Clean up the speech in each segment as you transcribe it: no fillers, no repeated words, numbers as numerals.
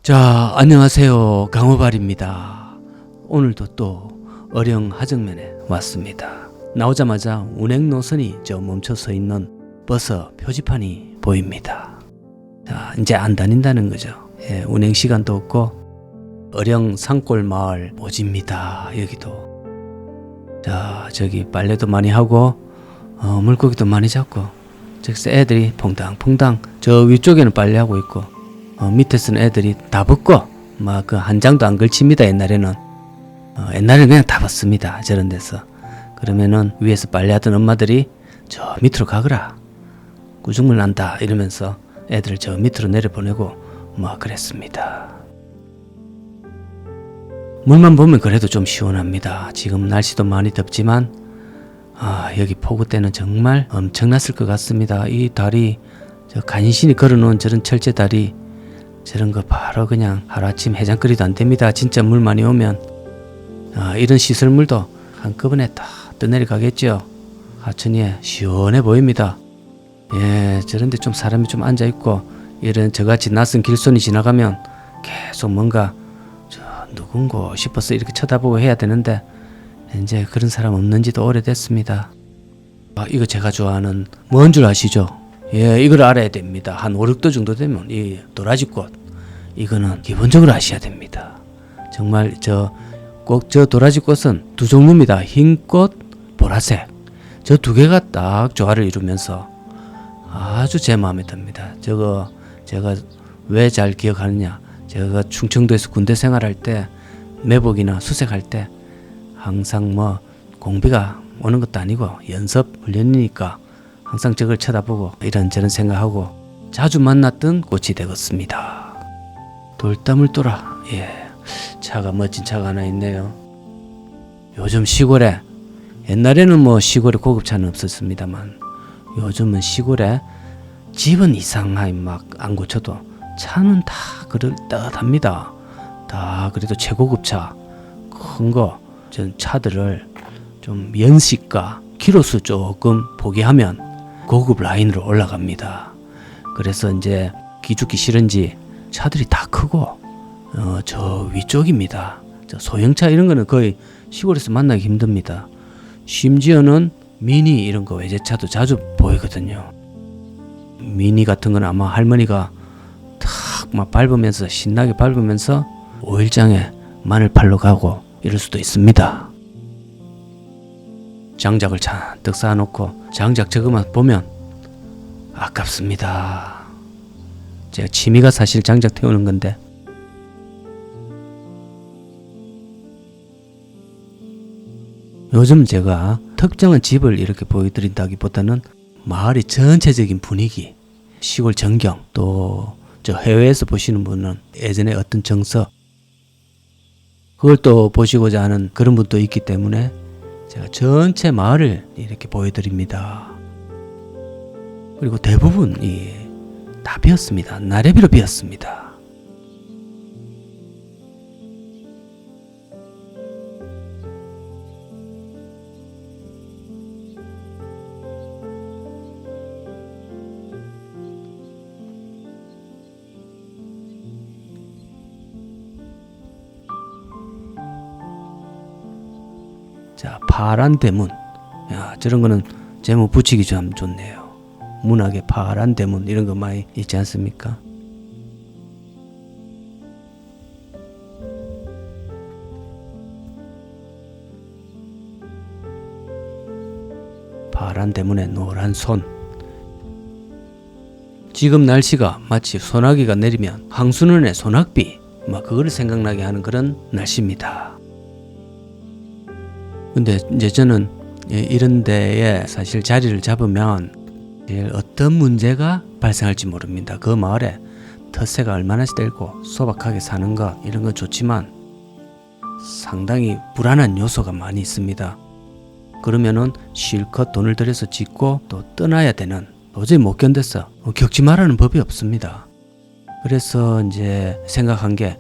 자, 안녕하세요. 강호발입니다. 오늘도 또 어령 하정면에 왔습니다. 나오자마자 운행 노선이 멈춰 서 있는 버스 표지판이 보입니다. 자, 이제 안 다닌다는 거죠. 예, 운행 시간도 없고 어령 산골 마을 오지입니다. 여기도. 자, 저기 빨래도 많이 하고 물고기도 많이 잡고 저기서 애들이 퐁당퐁당 저 위쪽에는 빨래하고 있고 밑에서는 애들이 다 벗고 막 그 한 장도 안 걸칩니다. 옛날에는 그냥 다 벗습니다. 저런 데서. 그러면은 위에서 빨래하던 엄마들이 저 밑으로 가거라, 구중물 난다 이러면서 애들을 저 밑으로 내려보내고 막 그랬습니다. 물만 보면 그래도 좀 시원합니다. 지금 날씨도 많이 덥지만 여기 폭우 때는 정말 엄청났을 것 같습니다. 이 다리, 저 간신히 걸어놓은 저런 철제 다리, 저런 거 바로 그냥 하루아침 해장거리도 안 됩니다. 진짜 물 많이 오면. 이런 시설물도 한꺼번에 다 떠내려가겠죠. 하천이에 시원해 보입니다. 예, 저런데 좀 사람이 좀 앉아있고 이런 저같이 낯선 길손이 지나가면 계속 뭔가 누군고 싶어서 이렇게 쳐다보고 해야 되는데 이제 그런 사람 없는지도 오래됐습니다. 이거 제가 좋아하는 뭔 줄 아시죠? 예, 이걸 알아야 됩니다. 한 5, 6도 정도 되면 이 도라지꽃, 이거는 기본적으로 아셔야 됩니다. 정말 꼭 저 도라지꽃은 두 종류입니다. 흰꽃, 보라색. 저 두 개가 딱 조화를 이루면서 아주 제 마음에 듭니다. 저거 제가 왜 잘 기억하느냐? 제가 충청도에서 군대 생활할 때 매복이나 수색할 때 항상 공비가 오는 것도 아니고 연습 훈련이니까 항상 저걸 쳐다보고 이런저런 생각하고 자주 만났던 꽃이 되었습니다. 돌담을 돌아. 예, 차가 멋진 차가 하나 있네요. 요즘 시골에, 옛날에는 시골에 고급차는 없었습니다만 요즘은 시골에 집은 이상하게 막 안 고쳐도 차는 다 그럴듯합니다. 다 그래도 최고급차 큰 거, 전 차들을 좀 연식과 키로수 조금 포기하면 고급 라인으로 올라갑니다. 그래서 이제 기죽기 싫은지 차들이 다 크고 저 위쪽입니다. 저 소형차 이런 거는 거의 시골에서 만나기 힘듭니다. 심지어는 미니 이런 거 외제차도 자주 보이거든요. 미니 같은 건 아마 할머니가 탁 막 밟으면서 신나게 밟으면서 오일장에 마늘 팔러 가고 이럴 수도 있습니다. 장작을 잔뜩 쌓아놓고 장작 저거만 보면 아깝습니다. 제가 취미가 사실 장작 태우는 건데 요즘 제가 특정한 집을 이렇게 보여드린다기보다는 마을의 전체적인 분위기, 시골 전경, 또 저 해외에서 보시는 분은 예전에 어떤 정서, 그걸 또 보시고자 하는 그런 분도 있기 때문에 제가 전체 마을을 이렇게 보여드립니다. 그리고 대부분이 다 비었습니다. 나래비로 비었습니다. 자, 파란 대문. 야, 저런 거는 제목 붙이기 좀 좋네요. 문학의 파란 대문 이런 거 많이 있지 않습니까? 파란 대문에 노란 손. 지금 날씨가 마치 소나기가 내리면 황순원의 소낙비 그거를 생각나게 하는 그런 날씨입니다. 근데 이제 저는 이런 데에 사실 자리를 잡으면 어떤 문제가 발생할지 모릅니다. 그 마을에 텃세가 얼마나 되고 소박하게 사는 것 이런 건 좋지만 상당히 불안한 요소가 많이 있습니다. 그러면은 실컷 돈을 들여서 짓고 또 떠나야 되는, 도저히 못 견뎌서 겪지 말라는 법이 없습니다. 그래서 이제 생각한 게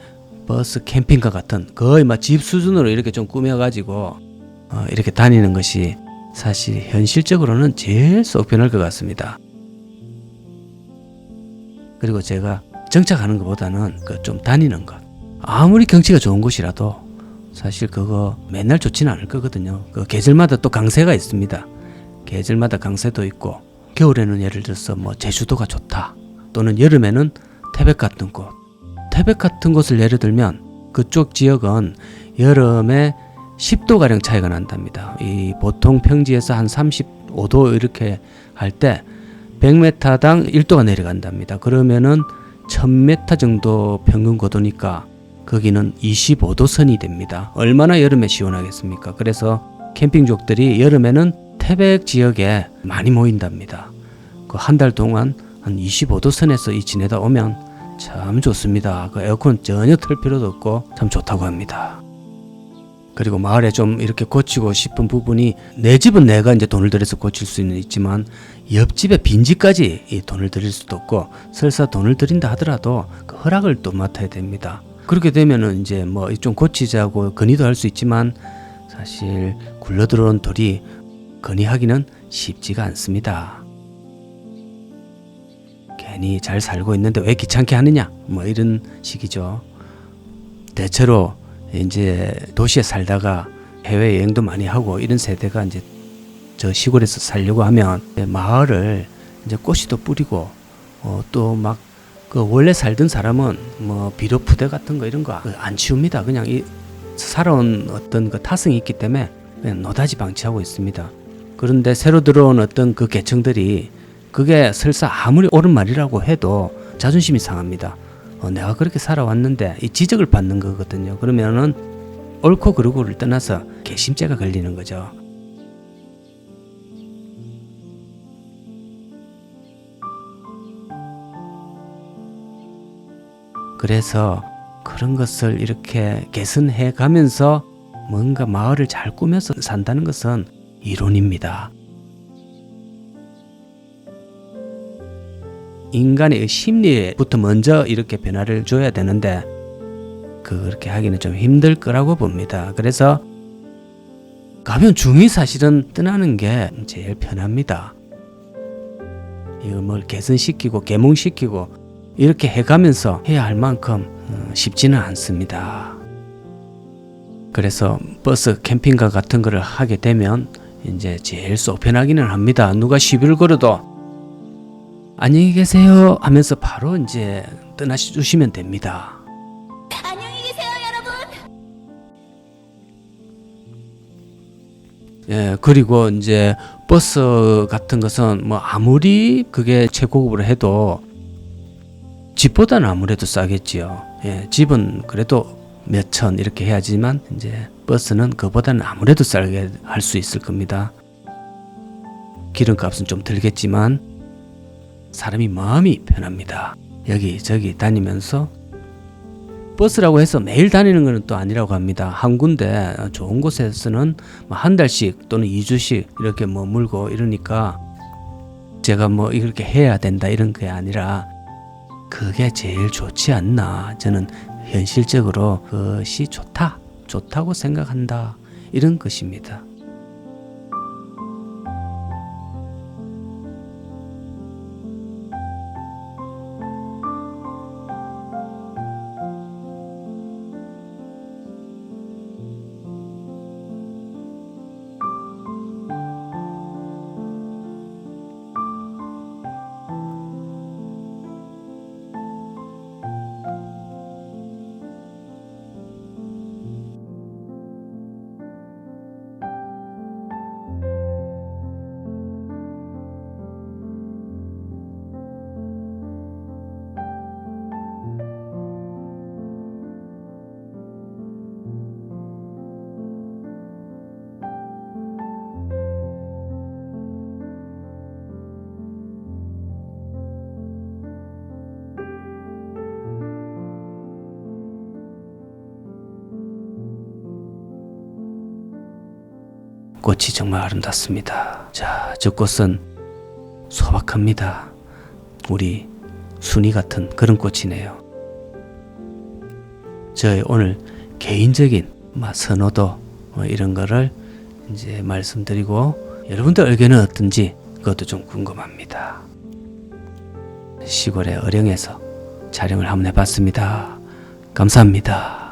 버스 캠핑카 같은 거의 막 집 수준으로 이렇게 좀 꾸며가지고 이렇게 다니는 것이 사실 현실적으로는 제일 속 편할 것 같습니다. 그리고 제가 정착하는 것보다는 그 좀 다니는 것. 아무리 경치가 좋은 곳이라도 사실 그거 맨날 좋지는 않을 거거든요. 그 계절마다 또 강세가 있습니다. 계절마다 강세도 있고, 겨울에는 예를 들어서 뭐 제주도가 좋다, 또는 여름에는 태백 같은 곳. 태백 같은 곳을 예를 들면 그쪽 지역은 여름에 10도가량 차이가 난답니다. 이 보통 평지에서 한 35도 이렇게 할 때 100m당 1도가 내려간답니다. 그러면은 1000m 정도 평균 고도니까 거기는 25도 선이 됩니다. 얼마나 여름에 시원하겠습니까? 그래서 캠핑족들이 여름에는 태백 지역에 많이 모인답니다. 그 한 달 동안 한 25도 선에서 지내다 오면 참 좋습니다. 그 에어컨 전혀 틀 필요도 없고 참 좋다고 합니다. 그리고 마을에 좀 이렇게 고치고 싶은 부분이, 내 집은 내가 이제 돈을 들여서 고칠 수는 있지만 옆집에 빈집까지 이 돈을 들일 수도 없고, 설사 돈을 들인다 하더라도 그 허락을 또 맡아야 됩니다. 그렇게 되면은 이제 뭐 좀 고치자고 건의도 할 수 있지만 사실 굴러 들어온 돌이 건의하기는 쉽지가 않습니다. 괜히 잘 살고 있는데 왜 귀찮게 하느냐, 뭐 이런 식이죠. 대체로 이제 도시에 살다가 해외 여행도 많이 하고 이런 세대가 이제 저 시골에서 살려고 하면 마을을 이제 꽃이도 뿌리고 또 막 그 원래 살던 사람은 뭐 비료 푸대 같은 거 이런 거 안 치웁니다. 그냥 이 살아온 어떤 그 타성이 있기 때문에 그냥 노다지 방치하고 있습니다. 그런데 새로 들어온 어떤 그 계층들이 그게 설사 아무리 옳은 말이라고 해도 자존심이 상합니다. 내가 그렇게 살아왔는데 이 지적을 받는 거거든요. 그러면은 옳고 그르고를 떠나서 괘씸죄가 걸리는 거죠. 그래서 그런 것을 이렇게 개선해 가면서 뭔가 마을을 잘 꾸며서 산다는 것은 이론입니다. 인간의 심리부터 먼저 이렇게 변화를 줘야 되는데 그렇게 하기는 좀 힘들 거라고 봅니다. 그래서 가면 중이 사실은 떠나는 게 제일 편합니다. 이걸 뭘 개선시키고 계몽시키고 이렇게 해가면서 해야 할 만큼 쉽지는 않습니다. 그래서 버스 캠핑카 같은 거를 하게 되면 이제 제일 속 편하기는 합니다. 누가 시비를 걸어도 안녕히 계세요 하면서 바로 이제 떠나주시면 됩니다. 안녕히 계세요, 여러분. 예, 그리고 이제 버스 같은 것은 뭐 아무리 그게 최고급으로 해도 집보다는 아무래도 싸겠지요. 예, 집은 그래도 몇 천 이렇게 해야지만 이제 버스는 그보다는 아무래도 싸게 할 수 있을 겁니다. 기름값은 좀 들겠지만 사람이 마음이 편합니다. 여기저기 다니면서 버스라고 해서 매일 다니는 것은 또 아니라고 합니다. 한 군데 좋은 곳에서는 한 달씩 또는 2주씩 이렇게 머물고 이러니까 제가 뭐 이렇게 해야 된다 이런 게 아니라 그게 제일 좋지 않나. 저는 현실적으로 그것이 좋다고 생각한다. 이런 것입니다. 꽃이 정말 아름답습니다. 자, 저 꽃은 소박합니다. 우리 순이 같은 그런 꽃이네요. 저의 오늘 개인적인 선호도 이런 거를 이제 말씀드리고 여러분들 의견은 어떤지 그것도 좀 궁금합니다. 시골의 어령에서 촬영을 한번 해봤습니다. 감사합니다.